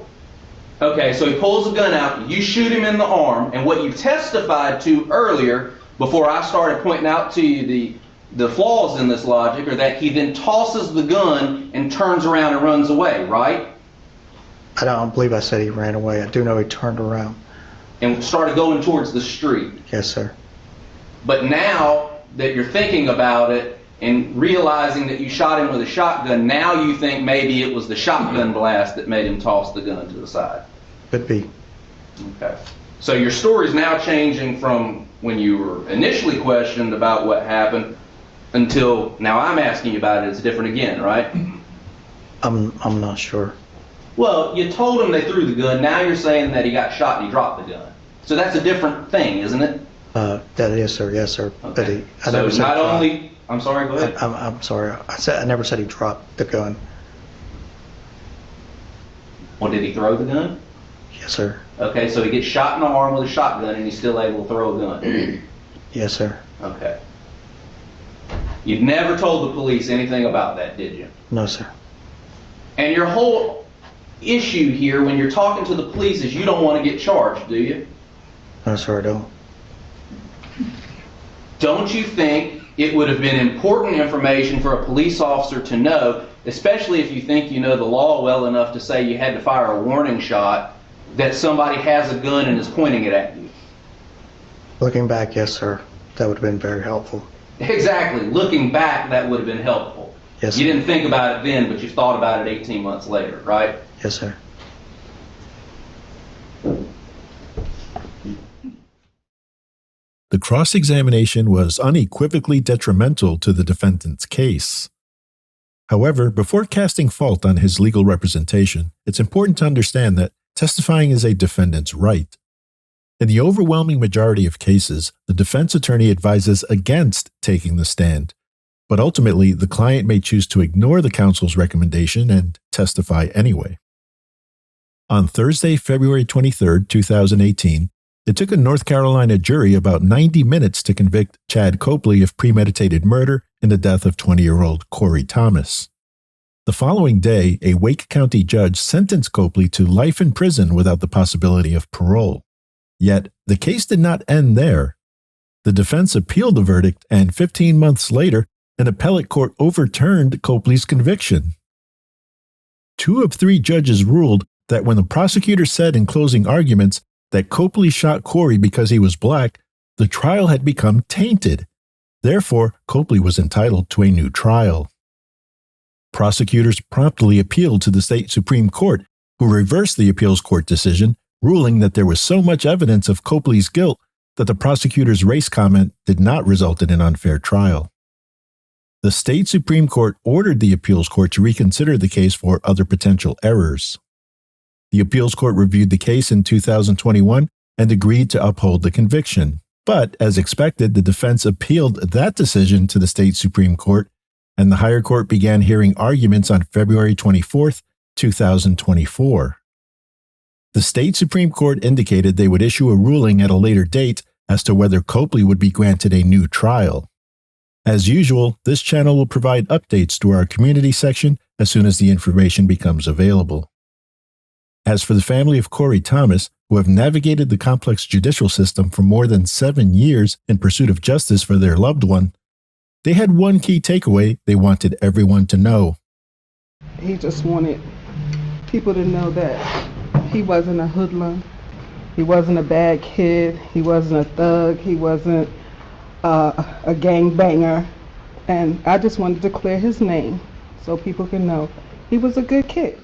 Okay, so he pulls the gun out. You shoot him in the arm, and what you testified to earlier, before I started pointing out to you the flaws in this logic, are that he then tosses the gun and turns around and runs away, right? I don't believe I said he ran away. I do know he turned around. And started going towards the street. Yes, sir. But now that you're thinking about it and realizing that you shot him with a shotgun, now you think maybe it was the shotgun blast that made him toss the gun to the side. Could be. Okay. So your story's now changing from when you were initially questioned about what happened until now I'm asking you about it. It's different again, right? I'm not sure. Well, you told him they threw the gun. Now you're saying that he got shot and he dropped the gun. So that's a different thing, isn't it? That is, sir. Yes, sir. Okay. But I never said not only... I'm sorry, go ahead. I'm sorry. I never said he dropped the gun. Well, did he throw the gun? Yes, sir. Okay, so he gets shot in the arm with a shotgun and he's still able to throw a gun. Yes, sir. Okay. You've never told the police anything about that, did you? No, sir. And your whole issue here when you're talking to the police is you don't want to get charged, do you? No, sir, I don't. Don't you think it would have been important information for a police officer to know, especially if you think you know the law well enough to say you had to fire a warning shot, that somebody has a gun and is pointing it at you? Looking back, yes, sir. That would have been very helpful. Exactly. Looking back, that would have been helpful. Yes, you sir. didn't think about it then, but you thought about it 18 months later, right? Yes, sir. The cross-examination was unequivocally detrimental to the defendant's case. However, before casting fault on his legal representation, it's important to understand that testifying is a defendant's right. In the overwhelming majority of cases, the defense attorney advises against taking the stand, but ultimately the client may choose to ignore the counsel's recommendation and testify anyway. On Thursday, February 23, 2018, it took a North Carolina jury about 90 minutes to convict Chad Copley of premeditated murder in the death of 20-year-old Corey Thomas. The following day, a Wake County judge sentenced Copley to life in prison without the possibility of parole. Yet, the case did not end there. The defense appealed the verdict, and 15 months later, an appellate court overturned Copley's conviction. 2 of 3 judges ruled that when the prosecutor said in closing arguments that Copley shot Corey because he was black, the trial had become tainted. Therefore, Copley was entitled to a new trial. Prosecutors promptly appealed to the state Supreme Court, who reversed the appeals court decision, ruling that there was so much evidence of Copley's guilt that the prosecutor's race comment did not result in an unfair trial. The state Supreme Court ordered the appeals court to reconsider the case for other potential errors. The appeals court reviewed the case in 2021 and agreed to uphold the conviction. But, as expected, the defense appealed that decision to the state Supreme Court, and the higher court began hearing arguments on February 24, 2024. The state Supreme Court indicated they would issue a ruling at a later date as to whether Copley would be granted a new trial. As usual, this channel will provide updates to our community section as soon as the information becomes available. As for the family of Corey Thomas, who have navigated the complex judicial system for more than 7 years in pursuit of justice for their loved one, they had one key takeaway they wanted everyone to know. He just wanted people to know that he wasn't a hoodlum, he wasn't a bad kid, he wasn't a thug, he wasn't a gangbanger, and I just wanted to clear his name so people can know he was a good kid.